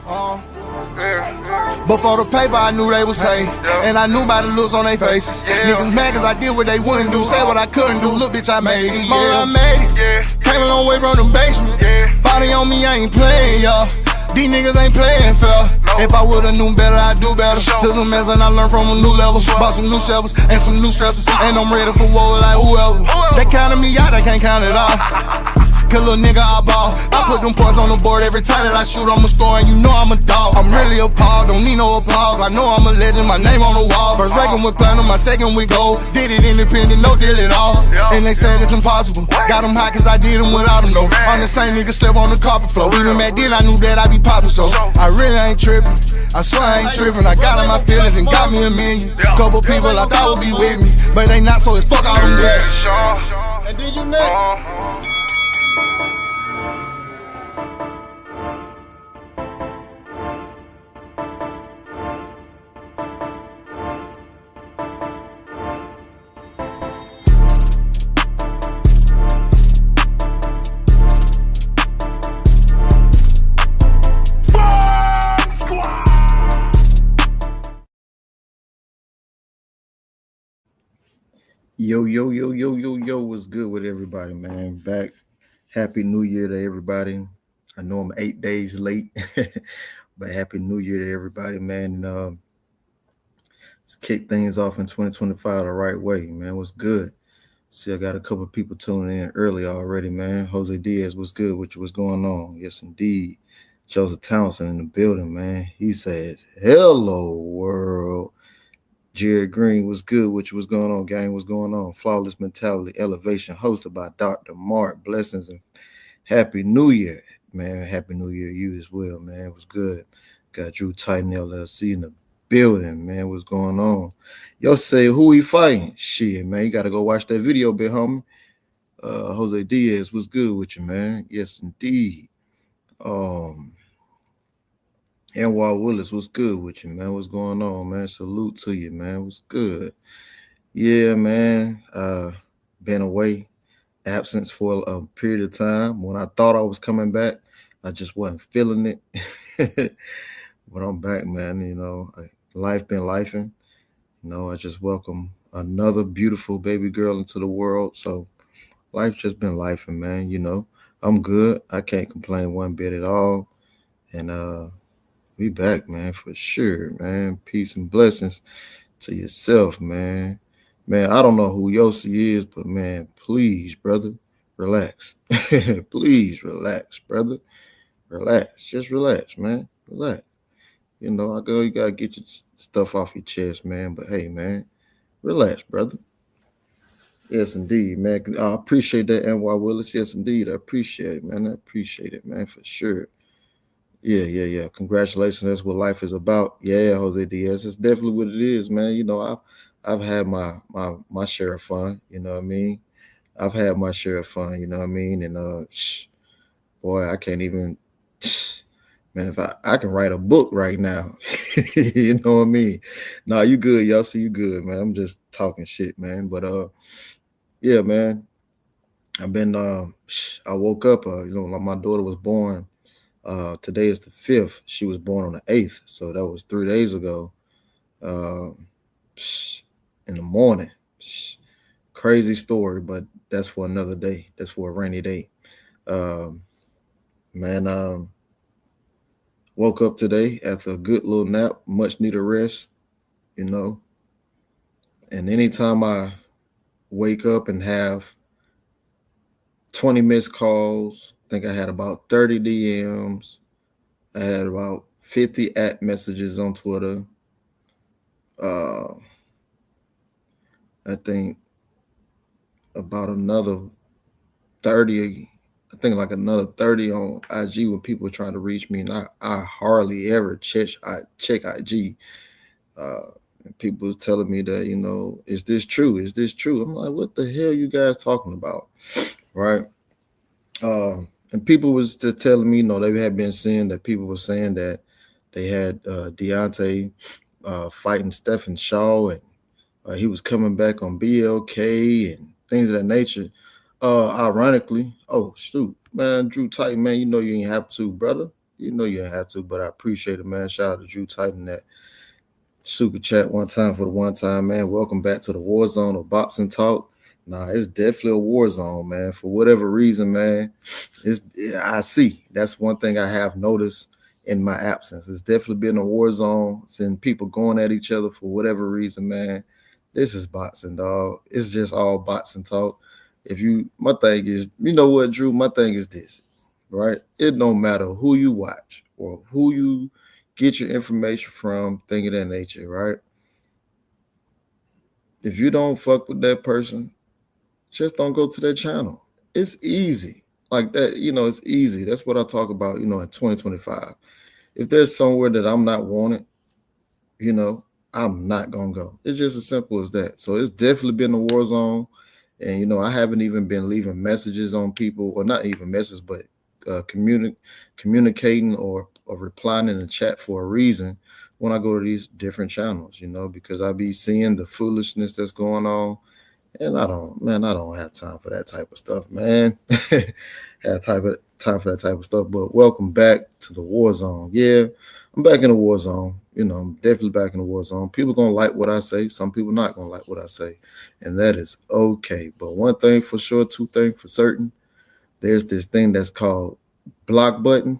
Before the paper, I knew they would say, and I knew by the looks on their faces. Niggas mad cause I did what they wouldn't do, said what I couldn't do. Look, bitch, I made it. I made it. Came a long way from the basement. Fighting on me, I ain't playing, y'all. These niggas ain't playing fair. If I would've known better, I'd do better. Took some mess and I learned from a new level. Bought some new shovels and some new stressors, and I'm ready for war like whoever. They counted me out, I can't count it all. Cause little nigga, I ball. I put them points on the board every time that I shoot, I'ma score, and you know I'm a dog. I'm really appalled, don't need no applause. I know I'm a legend, my name on the wall. First record with platinum, my second with gold. Did it independent, no deal at all. And they said it's impossible. Got them high cause I did them without them though. I'm the same nigga, slept on the carpet floor. Even back then I knew that I'd be poppin', so I really ain't trippin'. I swear I ain't trippin'. I got in my feelings and got me a million. Couple people I thought would be with me, but they not, so it's fuck all them niggas. And then you next. Yo, what's good with everybody, man? Back. Happy New Year to everybody. I know I'm 8 days late, but Happy New Year to everybody, man. Let's kick things off in 2025 the right way, man. What's good? See, I got a couple of people tuning in early already, man. Jose Diaz, what's good? What's going on? Yes, indeed. Joseph Townsend in the building, man. He says, hello, world. Jared Green, what's good? What's going on, gang? What's going on? Flawless Mentality Elevation, hosted by Dr. Mark. Blessings and Happy New Year, man. Happy New Year to you as well, man. What's good? Got Drew Titan LLC in the building, man. What's going on? Yo, say, who he fighting? Shit, man. You got to go watch that video, big homie. Jose Diaz, what's good with you, man? Yes, indeed. NY Willis, what's good with you, man? What's going on, man? Salute to you, man. What's good? Yeah, man. Been away, absence for a period of time. When I thought I was coming back, I just wasn't feeling it. But I'm back, man. You know, life been lifing. You know, I just welcome another beautiful baby girl into the world. So life just been lifing, man. You know, I'm good. I can't complain one bit at all. And we back, man, for sure, man. Peace and blessings to yourself, man. Man, I don't know who Yossi is, but, man, please, brother, relax. Please relax, brother. Relax. Just relax, man. Relax. You know, you got to get your stuff off your chest, man. But, hey, man, relax, brother. Yes, indeed, man. I appreciate that, NY Willis. Yes, indeed. I appreciate it, man. I appreciate it, man, for sure. Yeah. Congratulations. That's what life is about. Yeah, Jose Diaz. That's definitely what it is, man. You know, I've had my share of fun, you know what I mean? I've had my share of fun, you know what I mean? And boy, I can't even man, if I can write a book right now. You know what I mean? Nah, you good, y'all. See you good, man. I'm just talking shit, man. But yeah, man. I've been I woke up, you know, like my daughter was born. Today is the 5th. She was born on the 8th, so that was 3 days ago. In the morning. Crazy story, but that's for another day. That's for a rainy day. Man, woke up today after a good little nap, much needed rest, you know. And anytime I wake up and have 20 missed calls, I think I had about 30 DMs. I had about 50 @ messages on Twitter. I think about another 30, I think like another 30 on IG when people were trying to reach me, and I hardly ever check IG. And people was telling me that, you know, is this true? Is this true? I'm like, what the hell you guys talking about? Right? And people was just telling me, you know, they had been seeing that people were saying that they had Deontay fighting Stephen Shaw, and he was coming back on BLK and things of that nature. Ironically, oh shoot, man, Drew Titan, man, you know you ain't have to, brother. You know you didn't have to, but I appreciate it, man. Shout out to Drew Titan that super chat one time for the one time, man. Welcome back to the war zone of boxing talk. Nah, it's definitely a war zone, man. For whatever reason, man, I see. That's one thing I have noticed in my absence. It's definitely been a war zone, seeing people going at each other for whatever reason, man. This is boxing, dog. It's just all boxing talk. My thing is, you know what, Drew? My thing is this, right? It don't matter who you watch or who you get your information from, thing of that nature, right? If you don't fuck with that person, just don't go to their channel. It's easy. Like that, it's easy. That's what I talk about, in 2025. If there's somewhere that I'm not wanted, I'm not gonna go. It's just as simple as that. So it's definitely been a war zone. And I haven't even been leaving messages on people, or not even messages, but communicating or replying in the chat for a reason when I go to these different channels, because I be seeing the foolishness that's going on. And I don't have time for that type of stuff, man. Have time for that type of stuff. But welcome back to the war zone. Yeah, I'm back in the war zone. I'm definitely back in the war zone. People gonna like what I say. Some people not gonna like what I say, and that is okay. But one thing for sure, two things for certain. There's this thing that's called block button,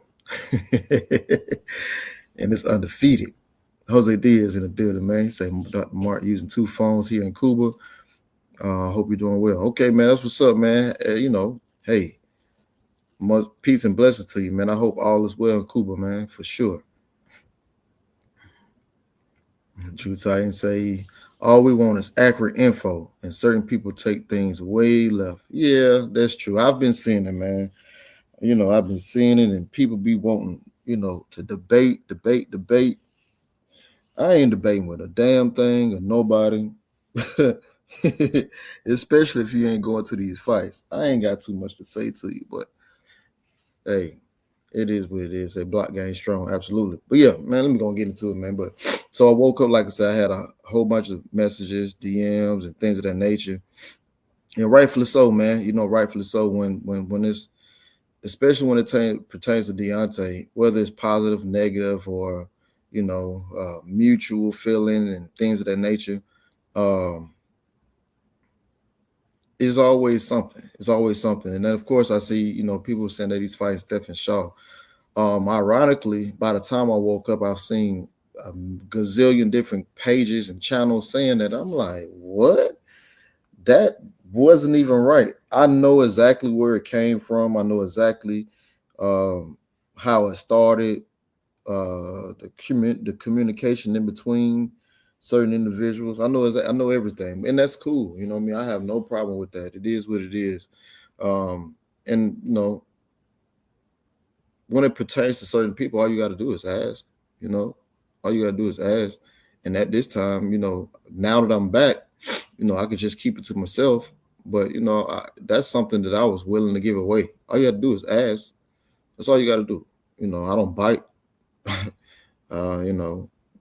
and it's undefeated. Jose Diaz in the building, man. He say Dr. Mark using 2 phones here in Cuba. Hope you're doing well. Okay, man, that's what's up, man. Hey, much peace and blessings to you, man. I hope all is well in Cuba, man, for sure. Drew Titan say, all we want is accurate info, and certain people take things way left. Yeah, that's true. I've been seeing it, man. I've been seeing it, and people be wanting, to debate. I ain't debating with a damn thing or nobody. Especially if you ain't going to these fights. I ain't got too much to say to you, but hey, it is what it is. A block game strong, absolutely. But yeah, man, let me go and get into it, man. But so I woke up, like I said, I had a whole bunch of messages, DMs, and things of that nature, and rightfully so, man. Rightfully so when it's, especially when it pertains to Deontay, whether it's positive, negative, or mutual feeling and things of that nature. It's always something. It's always something. And then, of course, I see, people saying that he's fighting Stephen Shaw. Ironically, by the time I woke up, I've seen a gazillion different pages and channels saying that. I'm like, what? That wasn't even right. I know exactly where it came from. I know exactly how it started, the communication in between certain individuals. I know everything, and that's cool. I have no problem with that. It is what it is. And when it pertains to certain people, all you got to do is ask. All you got to do is ask. And at this time, now that I'm back, I could just keep it to myself. But that's something that I was willing to give away. All you got to do is ask. That's all you got to do. I don't bite.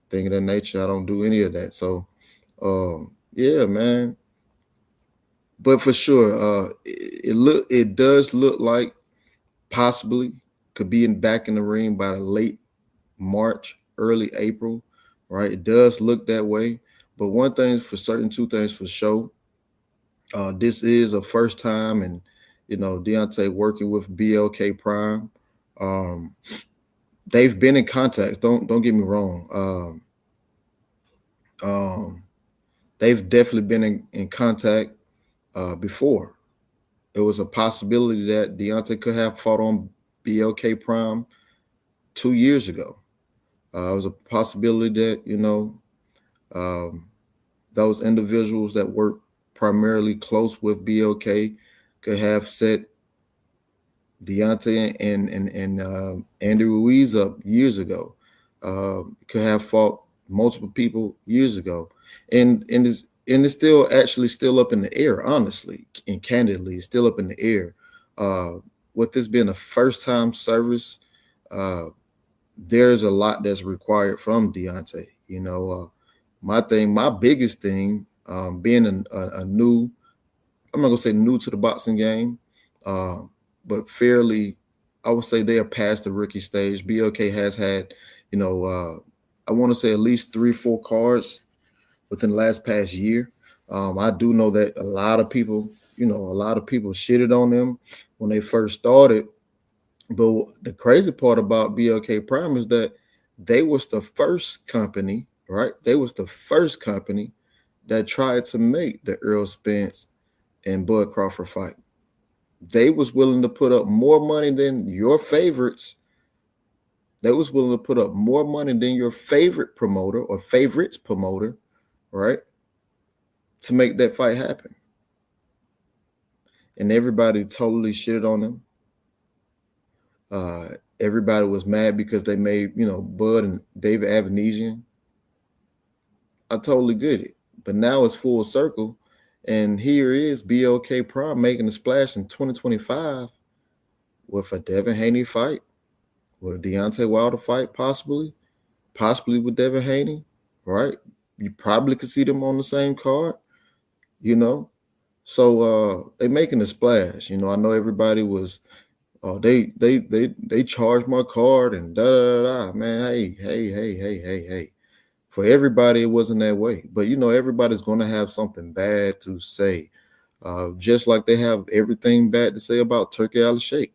Thing of that nature. I don't do any of that. So, yeah, man. But for sure, it does look like possibly could be back in the ring by the late March, early April, right? It does look that way. But one thing for certain, two things for sure. This is a first time, and Deontay working with BLK Prime. They've been in contact. Don't get me wrong. They've definitely been in contact before. It was a possibility that Deontay could have fought on BLK Prime 2 years ago. It was a possibility that those individuals that work primarily close with BLK could have set Deontay and Andy Ruiz up years ago. Could have fought multiple people years ago, and it's still up in the air, honestly and candidly. It's still up in the air. With this being a first time service, there's a lot that's required from Deontay. My biggest thing, being a new, I'm not gonna say new to the boxing game, but fairly I would say they are past the rookie stage. BLK has had, I want to say at least 3-4 cards within the past year. I do know that a lot of people, shitted on them when they first started. But the crazy part about BLK Prime is that they was the first company, right? They was the first company that tried to make the Errol Spence and Bud Crawford fight. They was willing to put up more money than your favorites. They was willing to put up more money than your favorite promoter or favorites promoter, right? To make that fight happen. And everybody totally shitted on them. Everybody was mad because they made, Bud and David Avanesian. I totally get it. But now it's full circle. And here is BLK Prime making a splash in 2025 with a Devin Haney fight, with a Deontay Wilder fight, possibly with Devin Haney, right? You probably could see them on the same card, So they making a splash. I know everybody was, they charged my card and da da da. Man, hey. For everybody, it wasn't that way. But everybody's going to have something bad to say, just like they have everything bad to say about Turkey Al-Sheikh.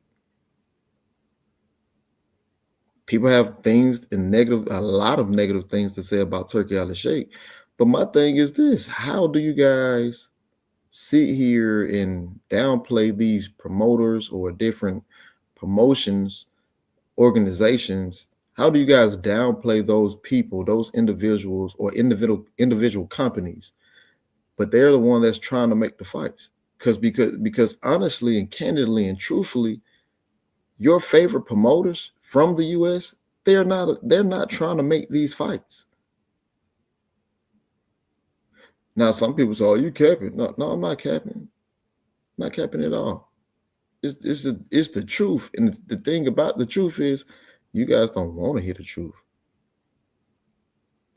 People have things and a lot of negative things to say about Turkey Al-Sheikh. But my thing is this: how do you guys sit here and downplay these promoters or different promotions, organizations? How do you guys downplay those people, those individuals, or individual companies? But they're the one that's trying to make the fights. Because honestly and candidly and truthfully, your favorite promoters from the US, they're not trying to make these fights. Now, some people say, "Oh, you capping?" No, I'm not capping. I'm not capping at all. It's the truth. And the thing about the truth is, you guys don't want to hear the truth.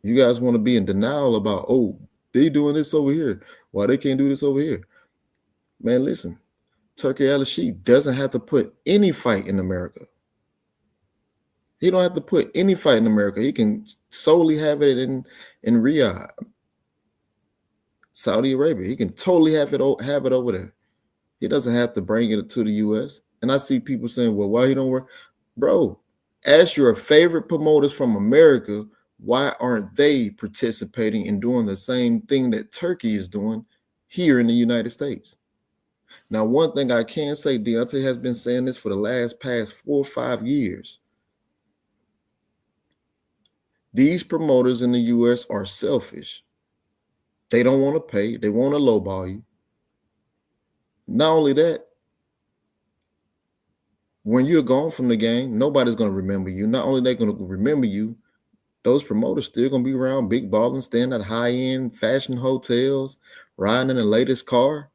You guys want to be in denial about, oh, they doing this over here. Why they can't do this over here? Man, listen, Turkey Al-Sheikh doesn't have to put any fight in America. He don't have to put any fight in America. He can solely have it in Riyadh, Saudi Arabia. He can totally have it over there. He doesn't have to bring it to the US. And I see people saying, well, why he don't work? Bro, ask your favorite promoters from America, why aren't they participating in doing the same thing that Turkey is doing here in the United States? Now, one thing I can say, Deontay has been saying this for the past 4 or 5 years. These promoters in the US are selfish. They don't want to pay. They want to lowball you. Not only that, when you're gone from the game, nobody's going to remember you. Not only they're going to remember you, those promoters still going to be around big balling, staying at high-end fashion hotels, riding in the latest car,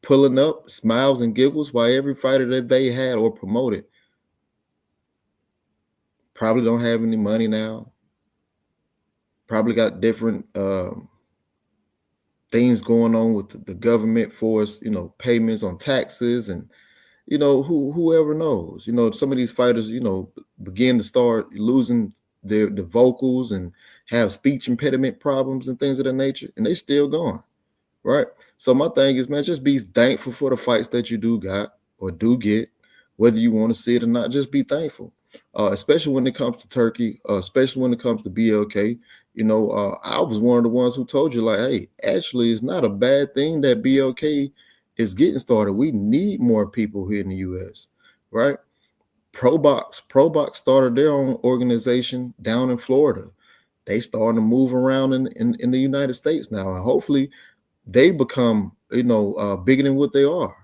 pulling up, smiles and giggles while every fighter that they had or promoted probably don't have any money now. Probably got different things going on with the government for us, payments on taxes and, whoever knows. Some of these fighters, begin to start losing the vocals and have speech impediment problems and things of that nature, and they still gone, right? So my thing is, man, just be thankful for the fights that you do got or do get, whether you want to see it or not. Just be thankful, especially when it comes to Turkey, especially when it comes to BLK. I was one of the ones who told you, like, hey, actually, it's not a bad thing that BLK is getting started. We need more people here in the US, right? ProBox started their own organization down in Florida. They starting to move around in the United States now, and hopefully they become bigger than what they are.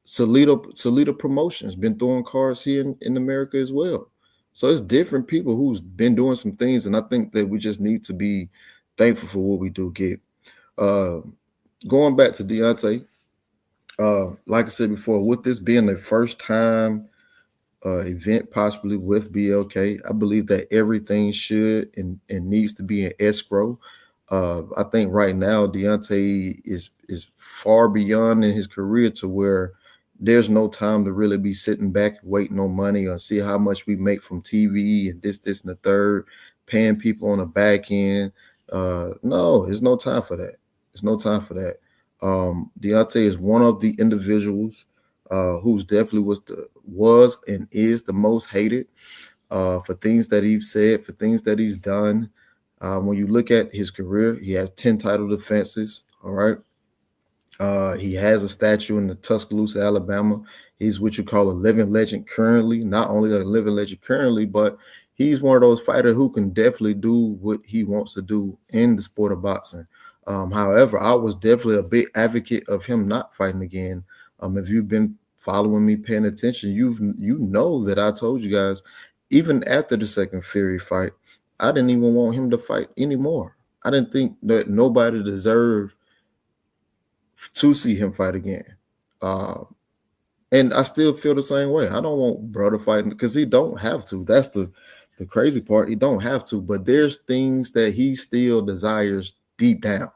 Salida Promotions been throwing cards here in America as well. So it's different people who's been doing some things, and I think that we just need to be thankful for what we do get. Going back to Deontay, like I said before, with this being the first time event possibly with BLK, I believe that everything should and needs to be in escrow. I think right now Deontay is far beyond in his career to where There's no time to really be sitting back waiting on money or see how much we make from TV and this, and the third, paying people on the back end. No, there's no time for that. There's no time for that. Deontay is one of the individuals who's definitely was and is the most hated for things that he's said, for things that he's done. When you look at his career, he has 10 title defenses. All right. He has a statue in the Tuscaloosa, Alabama. He's what you call a living legend currently. Not only a living legend currently, but he's one of those fighters who can definitely do what he wants to do in the sport of boxing. However, I was definitely a big advocate of him not fighting again. If you've been following me, paying attention, you know that I told you guys, even after the second Fury fight, I didn't even want him to fight anymore. I didn't think that nobody deserved to see him fight again. And I still feel the same way. I don't want bro to fight because he don't have to. That's the crazy part. He don't have to, but there's things that he still desires deep down,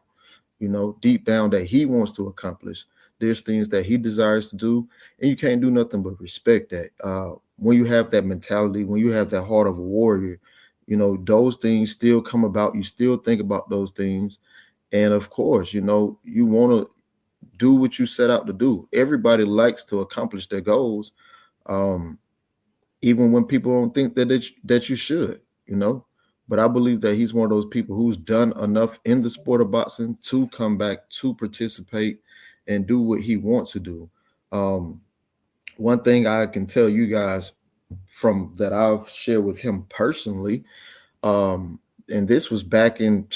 deep down that he wants to accomplish. There's things that he desires to do, and you can't do nothing but respect that. When you have that mentality, when you have that heart of a warrior, those things still come about. You still think about those things. And of course, you want to do what you set out to do. Everybody likes to accomplish their goals, even when people don't think that you should, But I believe that he's one of those people who's done enough in the sport of boxing to come back to participate and do what he wants to do. One thing I can tell you guys from that I've shared with him personally, and this was back in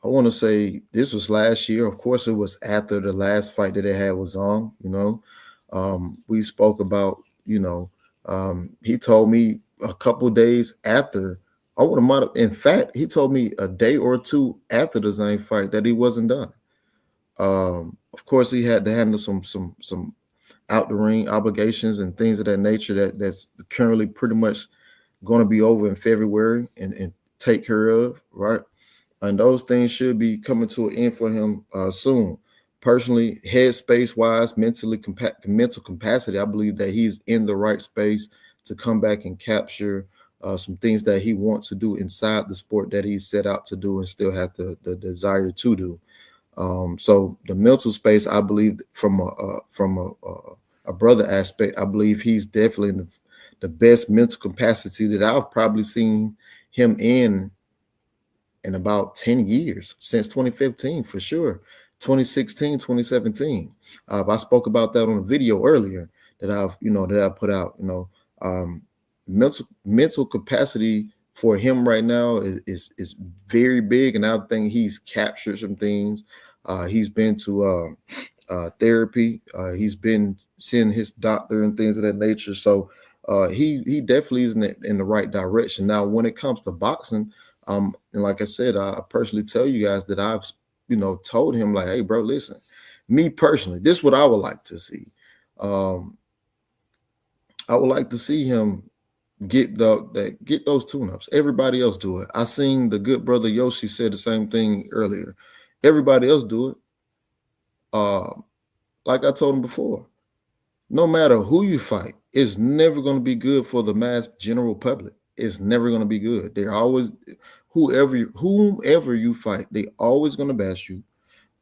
I want to say this was last year. Of course, it was after the last fight that they had was on. We spoke about. He told me a couple days after. I would have. In fact, he told me a day or two after the same fight that he wasn't done. Of course, he had to handle some out the ring obligations and things of that nature that's currently pretty much going to be over in February and take care of, right? And those things should be coming to an end for him soon. Personally, headspace wise, mental capacity, I believe that he's in the right space to come back and capture some things that he wants to do inside the sport that he set out to do and still have the desire to do. So the mental space, I believe, from a brother aspect, I believe he's definitely in the best mental capacity that I've probably seen him in about 10 years, since 2015 for sure. 2016, 2017. I spoke about that on a video earlier that I put out. Mental capacity for him right now is very big, and I think he's captured some things. He's been to therapy. He's been seeing his doctor and things of that nature. So he definitely is in the right direction. Now, when it comes to boxing, and like I said, I personally tell you guys that I've told him, like, hey, bro, listen, me personally, this is what I would like to see. I would like to see him get those tune-ups. Everybody else do it. I seen the good brother Yoshi said the same thing earlier. Everybody else do it. Like I told him before, no matter who you fight, it's never going to be good for the mass general public. It's never going to be good. They're always, whomever you fight, they always going to bash you.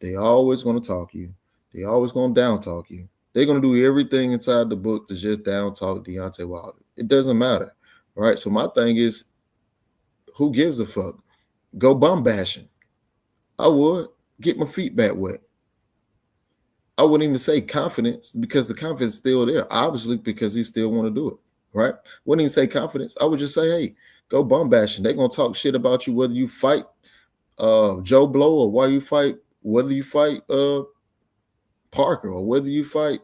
They always going to talk you. They always going to down talk you. They're going to do everything inside the book to just down talk Deontay Wilder. It doesn't matter, right? So my thing is, who gives a fuck? Go bum bashing. I would get my feet back wet. I wouldn't even say confidence because the confidence is still there, obviously, because he still want to do it, right? Wouldn't even say confidence. I would just say, hey, go bum bashing. They're going to talk shit about you whether you fight Joe Blow or whether you fight Parker or whether you fight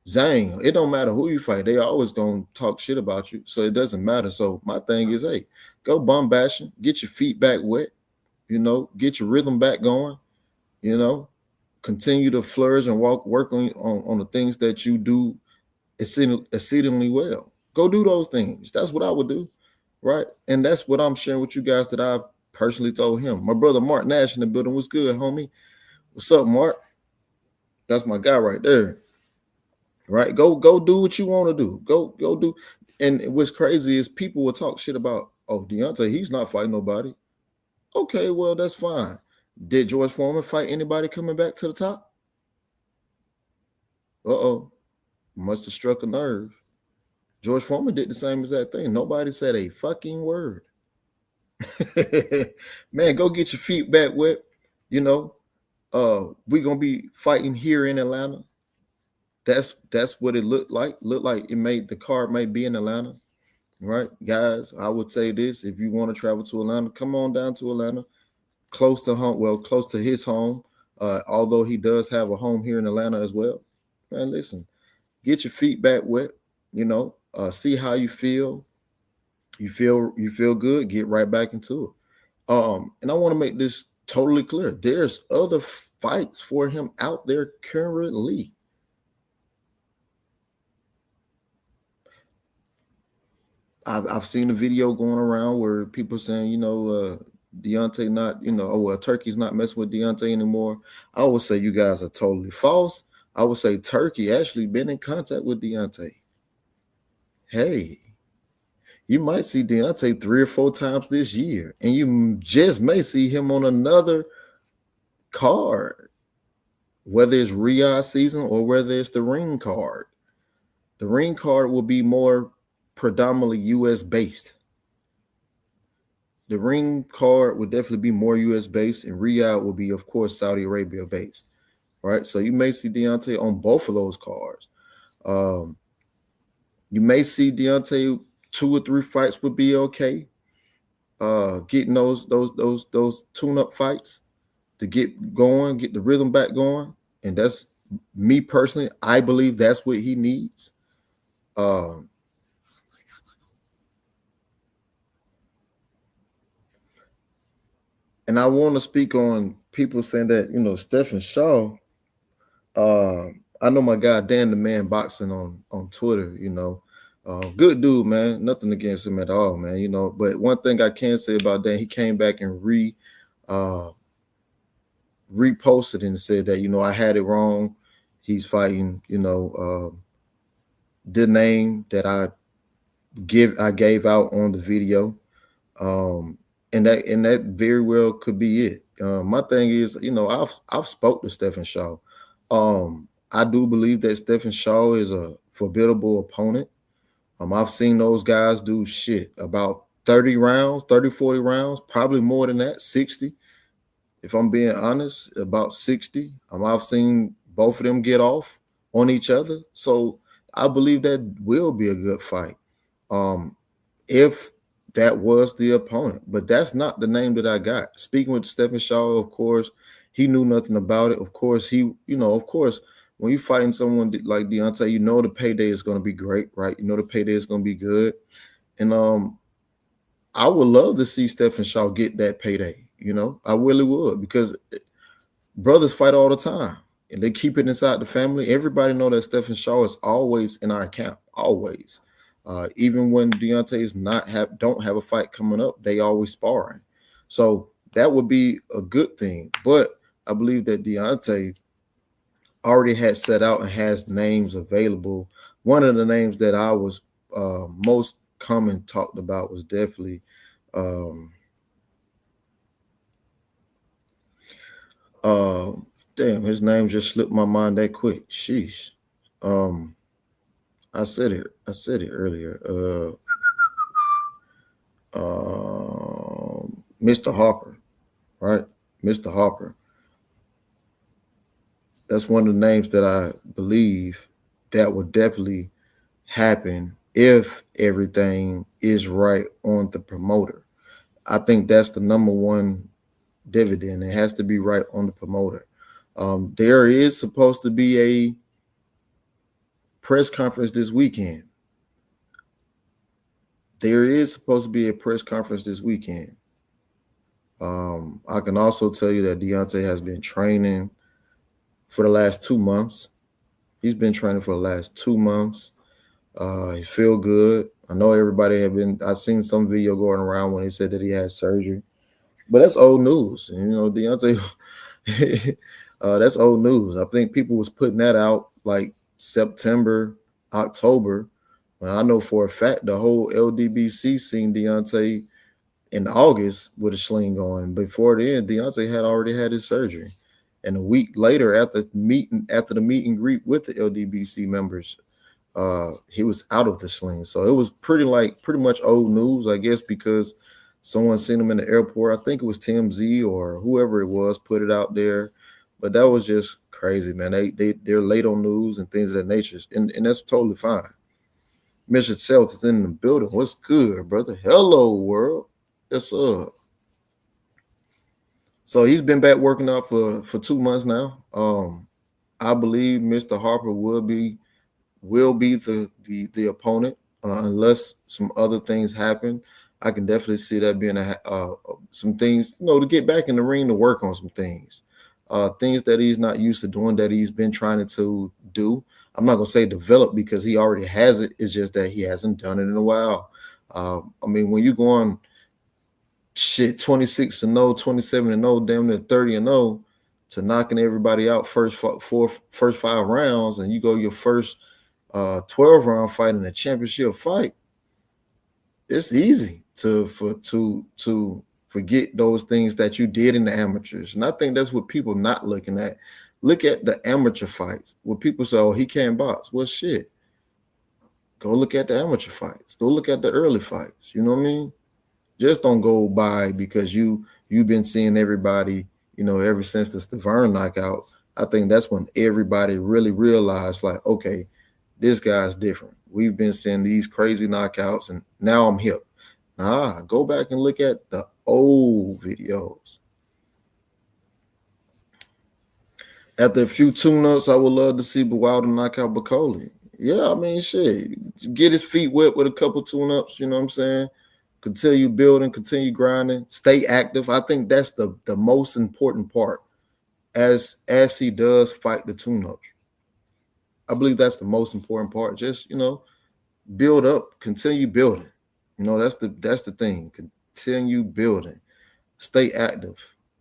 Zhang. It don't matter who you fight. They always going to talk shit about you, so it doesn't matter. So my thing is, hey, go bum bashing. Get your feet back wet, get your rhythm back going, continue to flourish and work on the things that you do exceedingly well. Go do those things. That's what I would do, right? And that's what I'm sharing with you guys that I've personally told him. My brother Mark Nash in the building. What's good, homie? What's up, Mark? That's my guy right there. right? Go do what you want to do. Go do. And what's crazy is people will talk shit about, oh, Deontay, he's not fighting nobody. Okay, well, that's fine. Did George Foreman fight anybody coming back to the top? Uh-oh. Must have struck a nerve. George Foreman did the same exact thing. Nobody said a fucking word. Man, go get your feet back wet. You know, we're gonna be fighting here in Atlanta. That's what it looked like. Looked like it made the card may be in Atlanta, right? Guys, I would say this: if you want to travel to Atlanta, come on down to Atlanta, close to home. Well, close to his home. Although he does have a home here in Atlanta as well. Man, listen, get your feet back wet. You know, see how you feel. You feel good. Get right back into it. And I want to make this totally clear. There's other fights for him out there currently. I've seen a video going around where people saying, Deontay not, Turkey's not messing with Deontay anymore. I would say you guys are totally false. I would say Turkey actually been in contact with Deontay. Hey, you might see Deontay 3 or 4 times this year, and you just may see him on another card, whether it's Riyadh season or whether it's the ring card. The ring card will be more predominantly U.S. based. The ring card would definitely be more U.S. based, and Riyadh will be, of course, Saudi Arabia based. Right, so you may see Deontay on both of those cards. You may see Deontay 2 or 3 fights with BLK, getting those tune-up fights to get going, get the rhythm back going, and that's me personally. I believe that's what he needs. And I want to speak on people saying that, Stephen Shaw. I know my guy Dan the Man Boxing on Twitter, good dude, man. Nothing against him at all, man. But one thing I can say about Dan, he came back and reposted and said that, I had it wrong. He's fighting, the name that I gave out on the video. And that very well could be it. My thing is, I've spoke to Stephen Shaw. I do believe that Stephen Shaw is a formidable opponent. I've seen those guys do shit about 30 rounds, 30, 40 rounds, probably more than that, 60. If I'm being honest, about 60. I've seen both of them get off on each other. So I believe that will be a good fight. If that was the opponent, but that's not the name that I got. Speaking with Stephen Shaw, of course, he knew nothing about it. Of course, when you're fighting someone like Deontay, the payday is going to be great, right? The payday is going to be good. And I would love to see Stephen Shaw get that payday. I really would, because brothers fight all the time and they keep it inside the family. Everybody know that Stephen Shaw is always in our camp, always. Even when Deontay's don't have a fight coming up, they always sparring. So that would be a good thing. But I believe that Deontay already had set out and has names available. One of the names that I was most common talked about was definitely damn, his name just slipped my mind that quick. Sheesh. I said it earlier. Mr. Harper, right? Mr. Harper. That's one of the names that I believe that would definitely happen if everything is right on the promoter. I think that's the number one dividend. It has to be right on the promoter. There is supposed to be a press conference this weekend. I can also tell you that Deontay has been training for the last 2 months. He's been training for the last 2 months. He feel good. I know everybody I've seen some video going around when he said that he had surgery, but that's old news. And, Deontay, that's old news. I think people was putting that out like September, October. Well, I know for a fact the whole LDBC seen Deontay in August with a sling on. Before then, Deontay had already had his surgery. And a week later, after the meet and greet with the LDBC members, he was out of the sling. So it was pretty much old news, I guess, because someone seen him in the airport. I think it was Tim Z or whoever it was put it out there. But that was just crazy, man. They're late on news and things of that nature. And that's totally fine. Mr. Shelton's in the building. What's good, brother? Hello, world. Yes, sir. So he's been back working out for 2 months now. I believe Mr. Harper will be the opponent unless some other things happen. I can definitely see that being some things, to get back in the ring to work on some things, things that he's not used to doing that he's been trying to do. I'm not gonna say develop because he already has it. It's just that he hasn't done it in a while. I mean, when you go on 26-0, 27-0, damn near 30-0 to knocking everybody out first 5 rounds, and you go your first 12-round fight in a championship fight, it's easy to forget those things that you did in the amateurs. And I think that's what people not looking at. Look at the amateur fights where people say, oh, he can't box. Well, shit. Go look at the amateur fights. Go look at the early fights. You know what I mean? Just don't go by because you've been seeing everybody, ever since the Stavern knockout. I think that's when everybody really realized, like, okay, this guy's different. We've been seeing these crazy knockouts, and now I'm hip. Nah, go back and look at the old videos. After a few tune-ups, I would love to see Wilder knock out Bacoli. Yeah, I mean, shit. Get his feet wet with a couple tune-ups, you know what I'm saying? Continue building, continue grinding, stay active. I think that's the most important part as he does fight the tune-ups. I believe that's the most important part. Just, build up, continue building. That's the thing. Continue building. Stay active.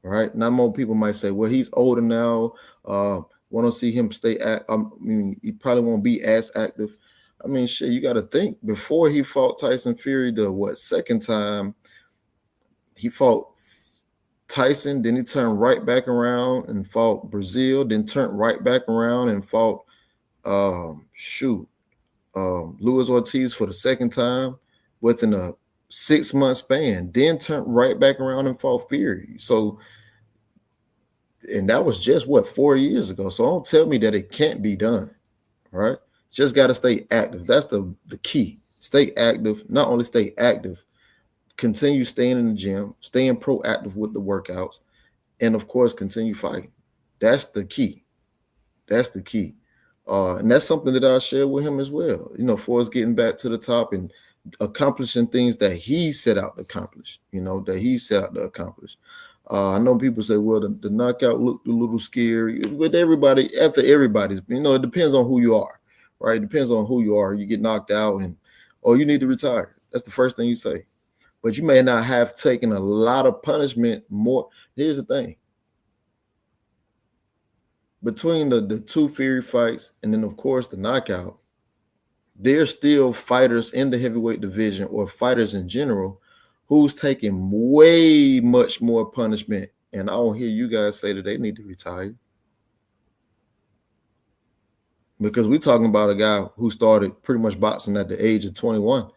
Right? Not more people might say, well, he's older now. Want to see him stay he probably won't be as active. I mean, shit, you got to think before he fought Tyson Fury the second time, he fought Tyson, then he turned right back around and fought Brazil, then turned right back around and fought Luis Ortiz for the second time within a 6-month span, then turned right back around and fought Fury. So, and that was just 4 years ago. So don't tell me that it can't be done, right? Just got to stay active. That's the key. Stay active. Not only stay active, continue staying in the gym, staying proactive with the workouts, and of course, continue fighting. That's the key. That's the key. And that's something that I share with him as well. For us getting back to the top and accomplishing things that he set out to accomplish, I know people say, well, the knockout looked a little scary with everybody. After everybody's, it depends on who you are, right? It depends on who you are. You get knocked out you need to retire. That's the first thing you say. But you may not have taken a lot of punishment more. Here's the thing. Between the two Fury fights and then, of course, the knockout, there's still fighters in the heavyweight division or fighters in general who's taking way much more punishment. And I don't hear you guys say that they need to retire. Because we're talking about a guy who started pretty much boxing at the age of 21.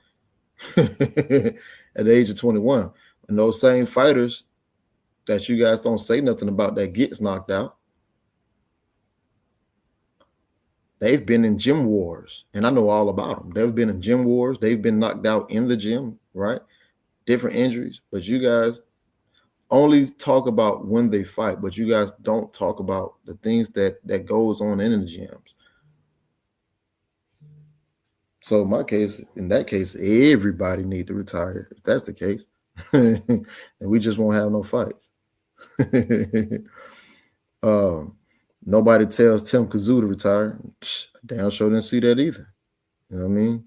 At the age of 21. And those same fighters that you guys don't say nothing about that gets knocked out, they've been in gym wars, and I know all about them. They've been in gym wars. They've been knocked out in the gym, right? Different injuries, but you guys only talk about when they fight, but you guys don't talk about the things that goes on in the gyms. So in that case, everybody need to retire. If that's the case, and we just won't have no fights. Nobody tells Tim Kazoo to retire. Damn sure didn't see that either. You know what I mean?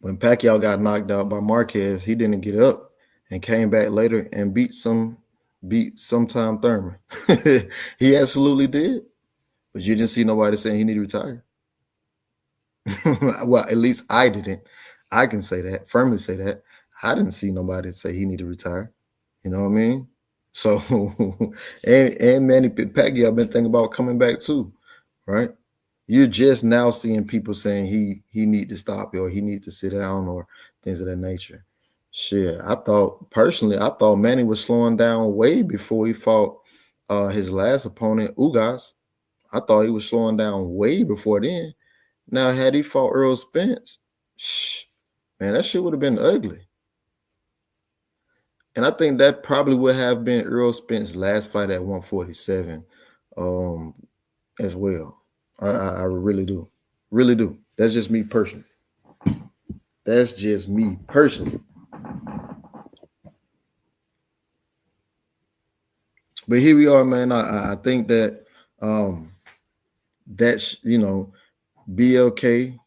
When Pacquiao got knocked out by Marquez, he didn't get up and came back later and beat sometime Thurman. He absolutely did. But you didn't see nobody saying he need to retire. Well, at least I didn't. I can say that, firmly say that. I didn't see nobody say he need to retire. You know what I mean? So and Manny Pacquiao been thinking about coming back too, right? You're just now seeing people saying he need to stop or he need to sit down or things of that nature. Shit, I thought Manny was slowing down way before he fought his last opponent, Ugas. I thought he was slowing down way before then. Now, had he fought Earl Spence, man, that shit would have been ugly. And I think that probably would have been Earl Spence's last fight at 147 as well. I really do. Really do. That's just me personally. That's just me personally. But here we are, man. I think that that's, BLK,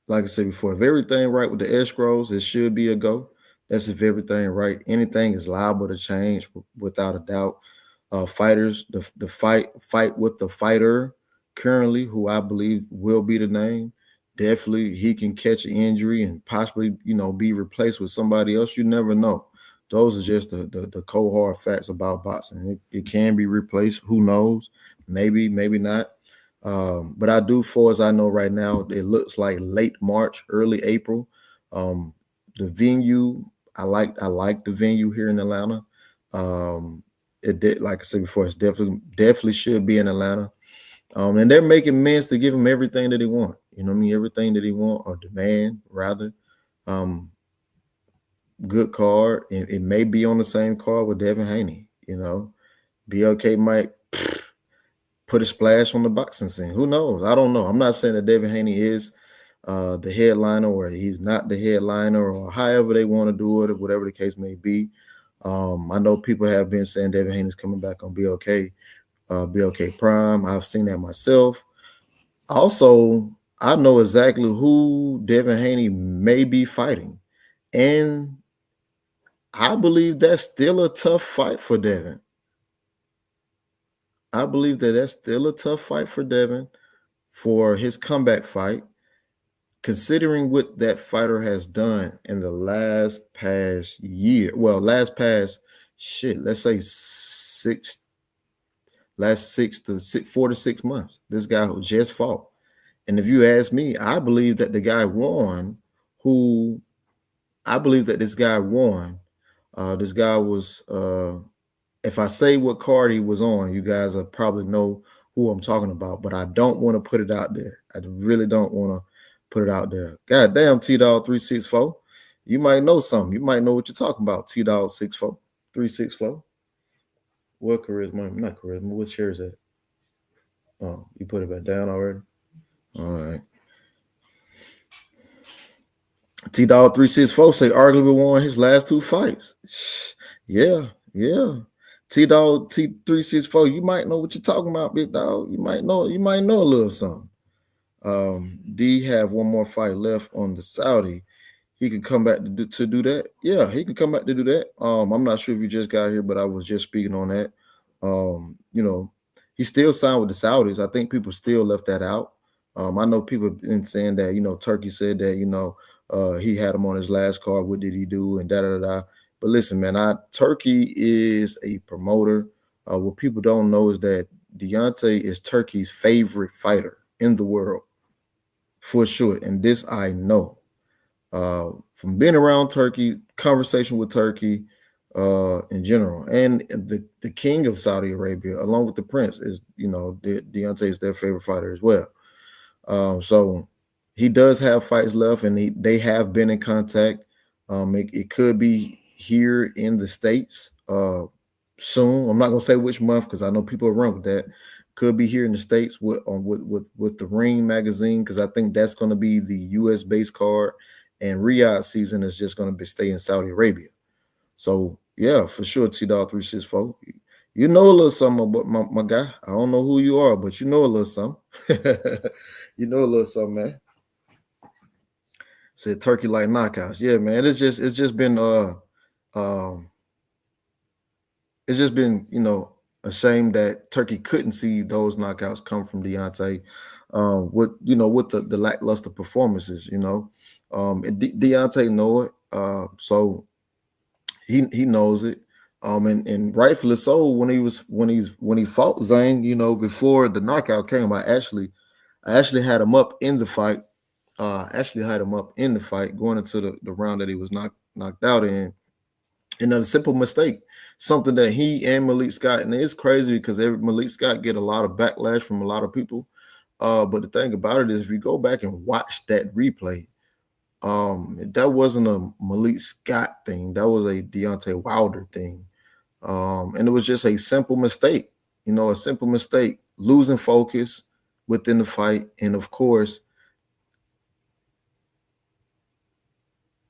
like I said before, if everything right with the escrows, it should be a go. That's if everything right. Anything is liable to change without a doubt. Fighters, the fight with the fighter currently, who I believe will be the name. Definitely, he can catch an injury and possibly, be replaced with somebody else. You never know. Those are just the cold hard facts about boxing. It can be replaced. Who knows? Maybe, maybe not. But I do, far as I know right now, it looks like late March, early April. The venue, I like the venue here in Atlanta. It did, like I said before, it's definitely should be in Atlanta. And they're making men's to give him everything that he want. You know what I mean? Everything that he want, or demand rather. Good card. It may be on the same card with Devin Haney. BLK might put a splash on the boxing scene. Who knows? I don't know. I'm not saying that Devin Haney is the headliner or he's not the headliner or however they want to do it or whatever the case may be. I know people have been saying Devin Haney's coming back on BLK Prime. I've seen that myself. Also, I know exactly who Devin Haney may be fighting. And I believe that's still a tough fight for Devin. I believe that that's still a tough fight for Devin for his comeback fight, considering what that fighter has done in the last past year. Well, let's say 4 to 6 months. This guy who just fought. And if you ask me, I believe that the guy won this guy was if I say what card he was on, you guys will probably know who I'm talking about, but I don't want to put it out there. I really don't want to put it out there. God damn, T-Dog 364. You might know something. You might know what you're talking about, T-Dog 364. What charisma? Not charisma. What chair is that? Oh, you put it back down already? All right. T-Dog 364 say arguably won his last 2 fights. Yeah. T-Dog T364, you might know what you're talking about, big dog. You might know a little something. D have one more fight left on the Saudi. He can come back to do that. Yeah, he can come back to do that. I'm not sure if you just got here, but I was just speaking on that. He still signed with the Saudis. I think people still left that out. I know people have been saying that, Turkey said that, he had him on his last card. What did he do? And da-da-da-da. But listen, man, Turkey is a promoter. What people don't know is that Deontay is Turkey's favorite fighter in the world, for sure. And this I know. From being around Turkey, conversation with Turkey in general, and the king of Saudi Arabia, along with the prince, is, Deontay is their favorite fighter as well. So he does have fights left, and they have been in contact. It could be here in the States soon. I'm not gonna say which month because I know people are run with that. Could be here in the States with the Ring magazine, because I think that's going to be the U.S. based card, and Riyadh season is just going to stay in Saudi Arabia. So yeah, for sure, T-Dog 364. You know a little something about my guy. I don't know who you are, but you know a little something. You know a little something, man. Said Turkey like knockouts. Yeah, man. It's just been um it's just been, a shame that Turkey couldn't see those knockouts come from Deontay, with the lackluster performances, and Deontay know it, so he knows it, and rightfully so. When he fought Zhang, before the knockout came, I actually had him up in the fight. Actually had him up in the fight going into the round that he was knocked out in. And a simple mistake, something that he and Malik Scott, and it's crazy because Malik Scott get a lot of backlash from a lot of people. But the thing about it is, if you go back and watch that replay, that wasn't a Malik Scott thing. That was a Deontay Wilder thing. And it was just a simple mistake, a simple mistake, losing focus within the fight. And of course,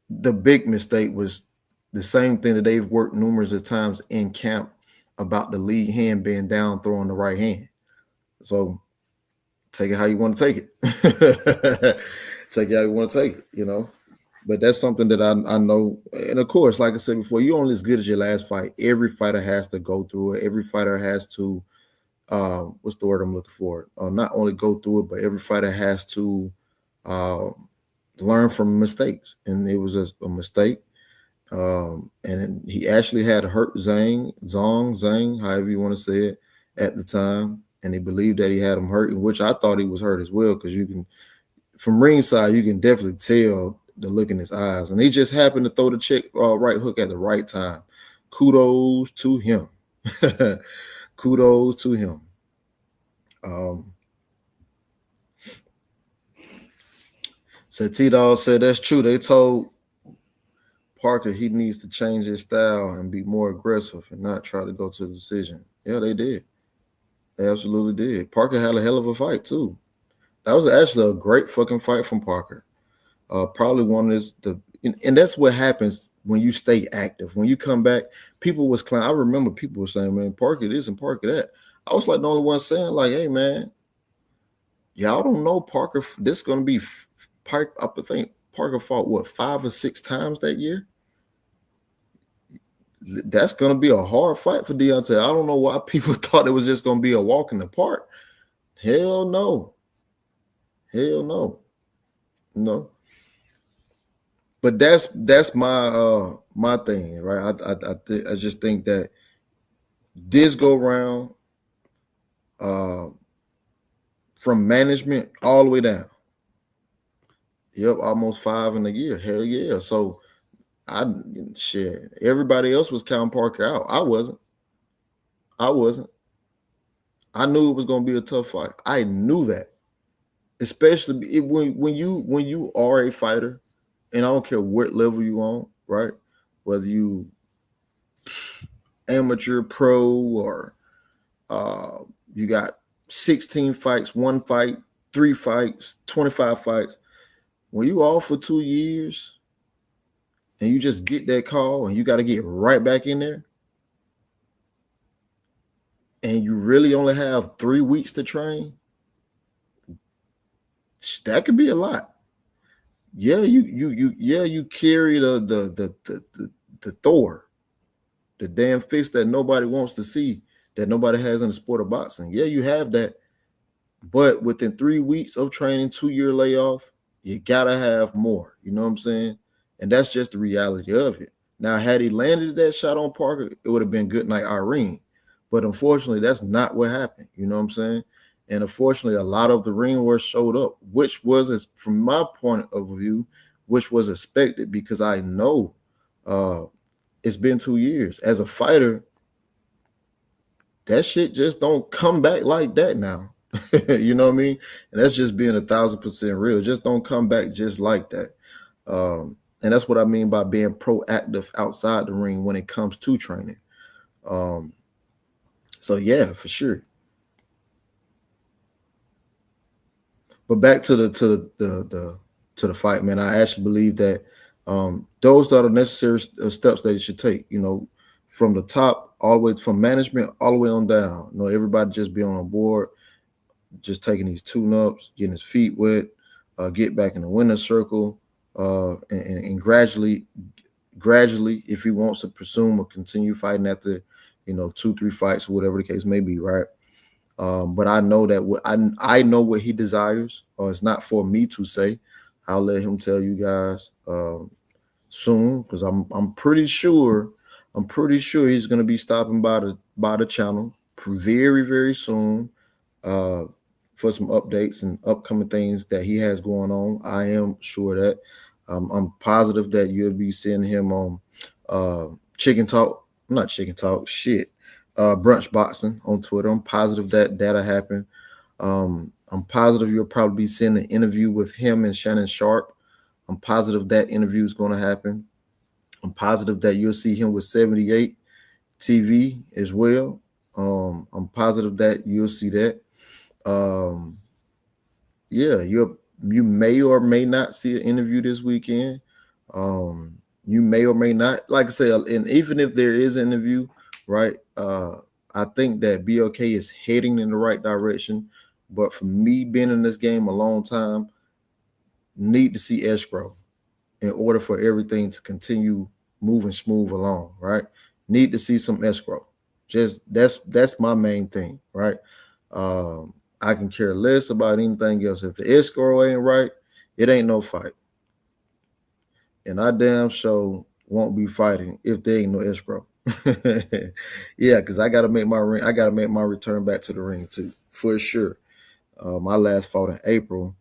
the big mistake was the same thing that they've worked numerous of times in camp about the lead hand being down, throwing the right hand. So take it how you want to take it. Take it how you want to take it, But that's something that I know. And of course, like I said before, you're only as good as your last fight. Every fighter has to go through it. Every fighter has to, what's the word I'm looking for? Not only go through it, but every fighter has to learn from mistakes. And it was a mistake. And he actually had hurt Zhang, however you want to say it, at the time. And he believed that he had him hurt, which I thought he was hurt as well, because you can, from ringside, you can definitely tell the look in his eyes. And he just happened to throw the right hook at the right time. Kudos to him. Kudos to him. So T-Dog said that's true. They told Parker he needs to change his style and be more aggressive and not try to go to the decision. Yeah, they did. They absolutely did. Parker had a hell of a fight too. That was actually a great fucking fight from Parker. Probably one of and that's what happens when you stay active. When you come back, people was I remember people were saying, man, Parker this and Parker that. I was like the only one saying, like, hey man, y'all don't know Parker. This is gonna be Parker. I think Parker fought what 5 or 6 times that year. That's going to be a hard fight for Deontay. I don't know why people thought it was just going to be a walk in the park. Hell no. Hell no. No. But that's my my thing, right? I just think that this go round, from management all the way down. Yep, almost 5 in a year. Hell yeah. So everybody else was counting Parker out. I wasn't. I knew it was going to be a tough fight. I knew that, especially when you are a fighter, and I don't care what level you on, right? Whether you amateur, pro, or you got 16 fights, 1 fight, 3 fights, 25 fights. When you off for 2 years, and you just get that call and you got to get right back in there, and you really only have 3 weeks to train, that could be a lot. Yeah, you carry the Thor, the damn fist that nobody wants to see, that nobody has in the sport of boxing. Yeah, you have that, but within 3 weeks of training, 2-year layoff, you gotta have more. You know what I'm saying? And that's just the reality of it. Now, had he landed that shot on Parker, it would have been good night Irene. But unfortunately, that's not what happened. You know what I'm saying? And unfortunately, a lot of the ring wars showed up, which was, from my point of view, which was expected, because I know it's been 2 years. As a fighter, that shit just don't come back like that now. You know what I mean? And that's just being 1,000% real. Just don't come back just like that. And that's what I mean by being proactive outside the ring when it comes to training. So yeah, for sure. But back to the fight, man. I actually believe that those are the necessary steps that you should take. From the top all the way, from management all the way on down. Everybody just be on board, just taking these tune-ups, getting his feet wet, get back in the winner's circle, and gradually, if he wants to presume or continue fighting after, 2, 3 fights, whatever the case may be, right? But I know that I know what he desires, or it's not for me to say. I'll let him tell you guys soon, because I'm pretty sure he's gonna be stopping by the channel very, very soon, uh, for some updates and upcoming things that he has going on. I am sure that I'm positive that you'll be seeing him on Chicken Talk, not Chicken Talk, shit, Brunch Boxing on Twitter. I'm positive that that'll happen. I'm positive you'll probably be seeing an interview with him and Shannon Sharp. I'm positive that interview is going to happen. I'm positive that you'll see him with 78 TV as well. I'm positive that you'll see that. Yeah, you may or may not see an interview this weekend. You may or may not, like I say, and even if there is an interview, right? I think that BLK is heading in the right direction. But for me, being in this game a long time, need to see escrow in order for everything to continue moving smooth along, right? Need to see some escrow. Just that's my main thing, right? I can care less about anything else. If the escrow ain't right, it ain't no fight. And I damn sure won't be fighting if there ain't no escrow. Yeah, because I gotta make my return back to the ring too, for sure. My last fought in April,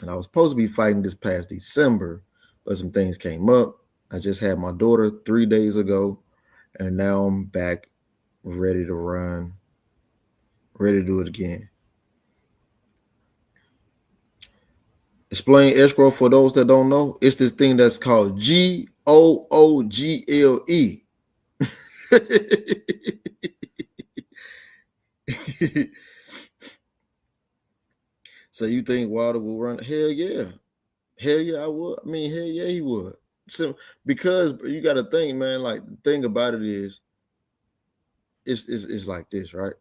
and I was supposed to be fighting this past December, but some things came up. I just had my daughter 3 days ago, and now I'm back ready to run, ready to do it again. Explain escrow for those that don't know. It's this thing that's called GOOGLE. So you think Wilder will run? Hell yeah. Hell yeah, I would. I mean, hell yeah, he would. So, because you got to think, man, like the thing about it is, it's like this, right?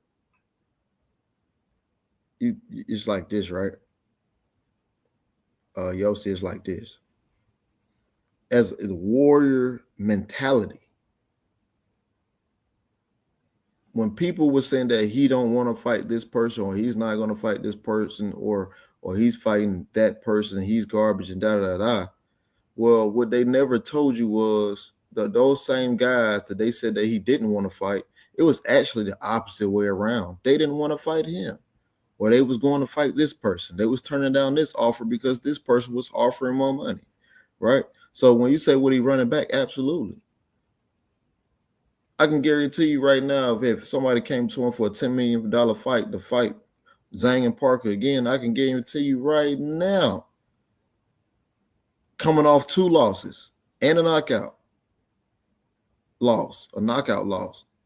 It's like this, right? Yossi, it's like this. As a warrior mentality, when people were saying that he don't want to fight this person, or he's not going to fight this person, or he's fighting that person, he's garbage and da da da. Well, what they never told you was that those same guys that they said that he didn't want to fight, it was actually the opposite way around. They didn't want to fight him, or they was going to fight this person. They was turning down this offer because this person was offering more money, right? So when you say, would he running back? Absolutely. I can guarantee you right now, if somebody came to him for a $10 million fight to fight Zhang and Parker again, I can guarantee you right now, coming off 2 losses and a knockout loss,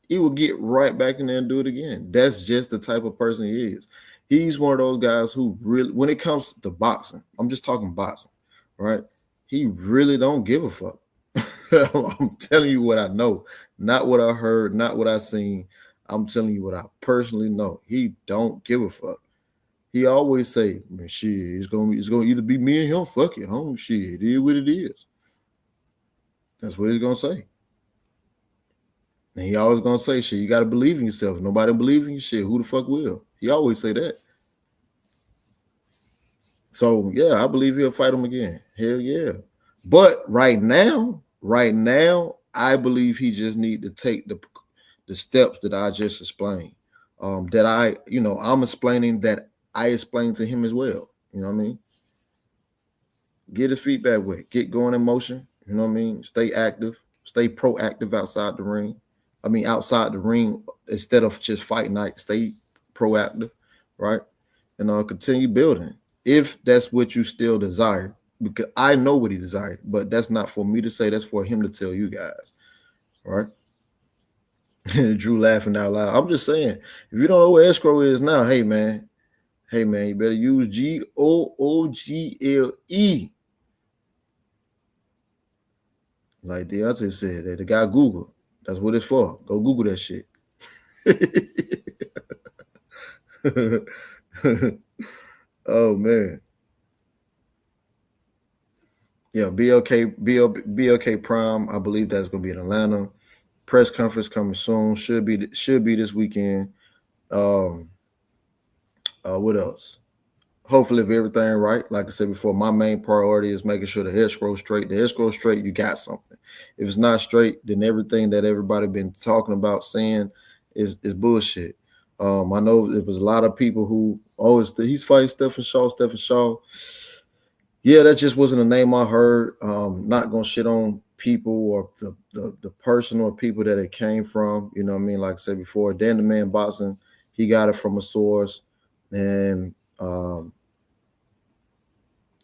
he will get right back in there and do it again. That's just the type of person he is. He's one of those guys who really, when it comes to boxing, I'm just talking boxing, right? He really don't give a fuck. I'm telling you what I know, not what I heard, not what I seen. I'm telling you what I personally know. He don't give a fuck. He always say, man, shit, it's gonna either be me and him. Fuck it, home shit. It is what it is. That's what he's gonna say. And he always gonna say, shit, you gotta believe in yourself. If nobody believe in your shit, who the fuck will? He always say that. So yeah, I believe he'll fight him again. Hell yeah. But right now, I believe he just need to take the steps that I just explained. That I'm explaining that I explained to him as well. You know what I mean? Get his feedback with, get going in motion. You know what I mean? Stay active, stay proactive outside the ring. I mean, outside the ring, instead of just fight night, stay proactive, right? And continue building if that's what you still desire. Because I know what he desired, but that's not for me to say. That's for him to tell you guys, right? Drew laughing out loud. I'm just saying, if you don't know what escrow is now, hey man, you better use GOOGLE. Like Deontay said, that the guy Google. That's what it's for. Go Google that shit. Oh man. Yeah, BLK Prime. I believe that's gonna be in Atlanta. Press conference coming soon. Should be this weekend. Um, what else? Hopefully, if everything right, like I said before, my main priority is making sure the escrow straight. The escrow straight, you got something. If it's not straight, then everything that everybody been talking about saying is bullshit. I know there was a lot of people who always he's fighting Stephen Shaw. Stephen Shaw. Yeah, that just wasn't a name I heard. Not gonna shit on people or the person or people that it came from. You know what I mean? Like I said before, Dan the Man Boxing, he got it from a source, and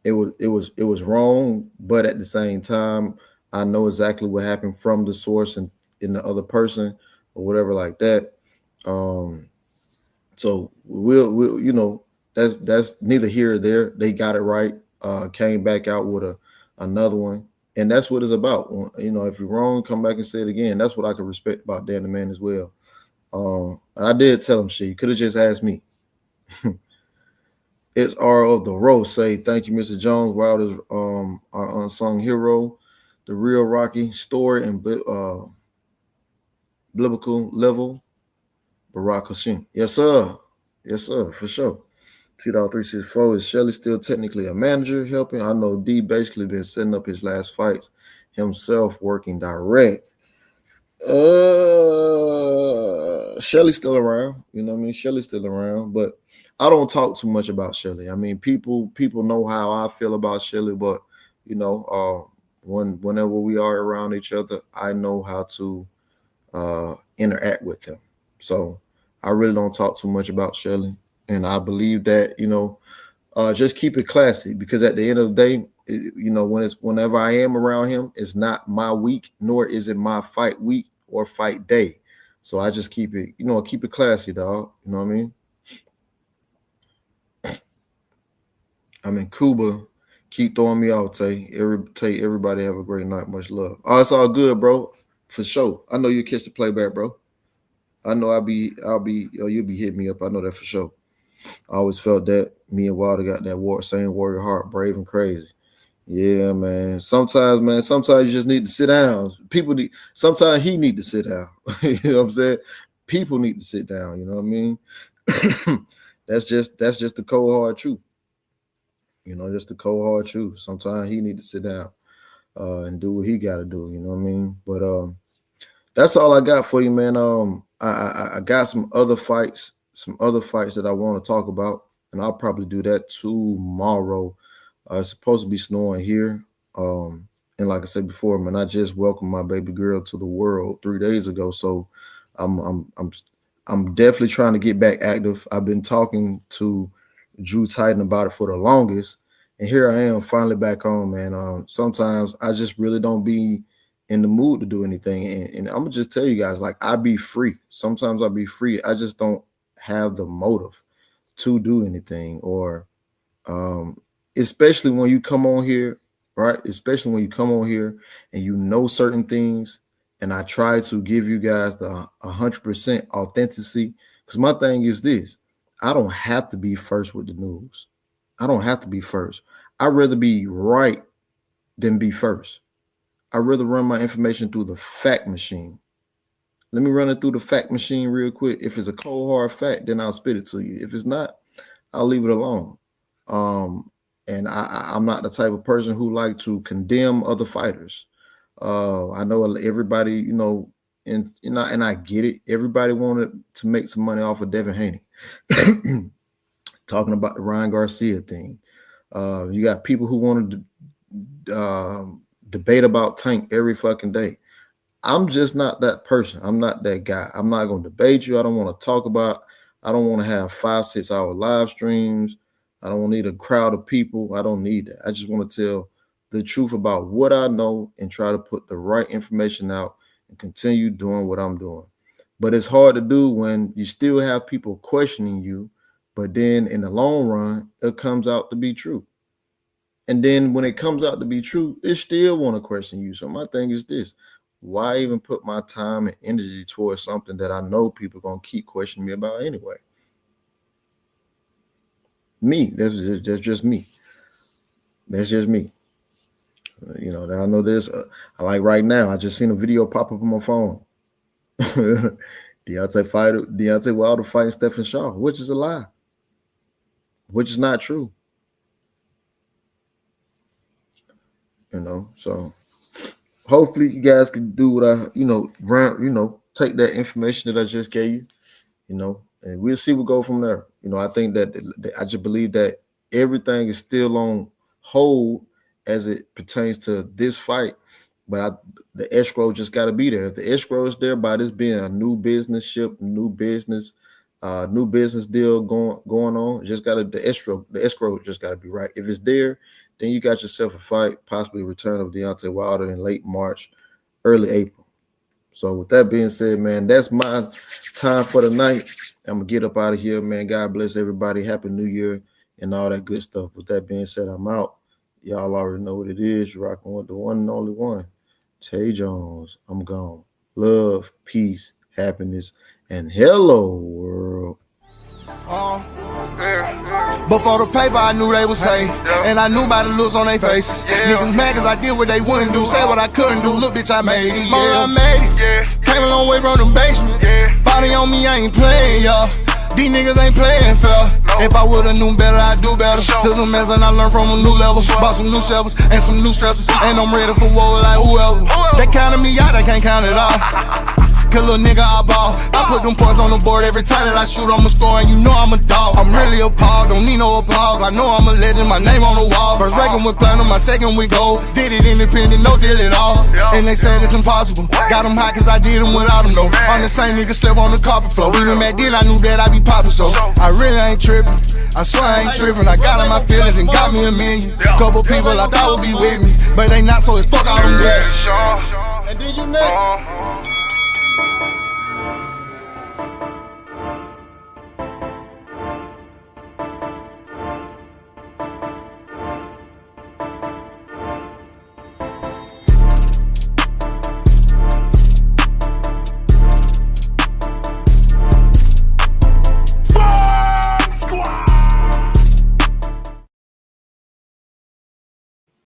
it was wrong, but at the same time, I know exactly what happened from the source and in the other person or whatever like that. Um, so we'll that's neither here or there. They got it right. Came back out with another one, and that's what it's about. If you're wrong, come back and say it again. That's what I can respect about Dan the Man as well. And I did tell him shit. You could have just asked me. It's R of the row. Say thank you, Mr. Jones. Wilder's our unsung hero, the real Rocky story and biblical level. Barack Hussein. Yes, sir. Yes, sir, for sure. 2364 is Shelly still technically a manager helping? I know D basically been setting up his last fights himself, working direct. Shelly's still around. You know what I mean? Shelly's still around, but I don't talk too much about Shelly. I mean, people know how I feel about Shelly, but whenever we are around each other, I know how to interact with them. So I really don't talk too much about Shelly, and I believe that just keep it classy, because at the end of the day, whenever I am around him, it's not my week, nor is it my fight week or fight day. So I just keep it classy, dog. You know what I mean? I'm in Cuba. Keep throwing me out, Tay. Everybody have a great night. Much love. Oh, it's all good, bro. For sure. I know you catch the playback, bro. I know you'll be hitting me up. I know that for sure. I always felt that me and Wilder got that same warrior heart, brave and crazy. Yeah, man. Sometimes you just need to sit down. Sometimes he need to sit down. You know what I'm saying? People need to sit down. You know what I mean? That's just the cold hard truth. Just the cold hard truth. Sometimes he need to sit down and do what he got to do. You know what I mean? But that's all I got for you, man. I got some other fights that I want to talk about, and I'll probably do that tomorrow. It's supposed to be snowing here. And like I said before, man, I just welcomed my baby girl to the world 3 days ago. So I'm definitely trying to get back active. I've been talking to Drew Titan about it for the longest, and here I am finally back home, man. Sometimes I just really don't be in the mood to do anything, and I'm gonna just tell you guys, like, I be free. Sometimes I be free. I just don't have the motive to do anything, or especially when you come on here, right? Especially when you come on here and you know certain things, and I try to give you guys the 100% authenticity. Because my thing is this: I don't have to be first with the news. I don't have to be first. I'd rather be right than be first. I'd rather run my information through the fact machine. Let me run it through the fact machine real quick. If it's a cold hard fact, then I'll spit it to you. If it's not, I'll leave it alone. And I'm not the type of person who like to condemn other fighters. I know everybody, and I get it. Everybody wanted to make some money off of Devin Haney. Talking about the Ryan Garcia thing. You got people who want to debate about Tank every fucking day. I'm just not that person. I'm not that guy. I'm not going to debate you. I don't want to talk about. I don't want to have 5-6 hour live streams. I don't need a crowd of people. I don't need that. I just want to tell the truth about what I know and try to put the right information out and continue doing what I'm doing. But it's hard to do when you still have people questioning you, but then in the long run, it comes out to be true. And then when it comes out to be true, it still want to question you. So my thing is this: why even put my time and energy towards something that I know people gonna keep questioning me about anyway? Me, that's just me. That's just me. You know, I know this. Like right now, I just seen a video pop up on my phone. Deontay Wilder fighting Stephen Shaw, which is a lie, which is not true. You know, so hopefully you guys can do what I, take that information that I just gave you, and we'll see what go from there. I think that I just believe that everything is still on hold as it pertains to this fight, but the escrow just got to be there. If the escrow is there by this being a new business deal going on, the escrow just got to be right. If it's there, then you got yourself a fight, possibly a return of Deontay Wilder in late March, early April. So with that being said, man, that's my time for the night. I'm going to get up out of here, man. God bless everybody. Happy New Year and all that good stuff. With that being said, I'm out. Y'all already know what it is. You're rocking with the one and only one, Tay Jones. I'm gone. Love, peace, happiness, and hello, world. Before the paper, I knew they would say, and I knew by the looks on their faces. Niggas mad cause I did what they wouldn't do, say what I couldn't do. Look, bitch, I made it. I made it. Came a long way from the basement. Body on me, I ain't playing, y'all. These niggas ain't playing fair. If I would've known better, I'd do better. Took some mess and I learned from a new level. Bought some new shovels and some new stressors, and I'm ready for war like whoever. They counted me out, I can't count it all. Cause little nigga, I ball. I put them points on the board every time that I shoot, I'ma score, and you know I'm a dog. I'm really appalled, don't need no applause. I know I'm a legend, my name on the wall. First record with platinum, my second with gold. Did it independent, no deal at all. And they said it's impossible. Got them high cause I did them without them though. I'm the same nigga slip on the carpet floor. Even back then I knew that I'd be poppin', so I really ain't trippin'. I swear I ain't trippin'. I got in my feelings and got me a million. Couple people I thought would be with me, but they not, so it's fuck all them niggas. And then you next.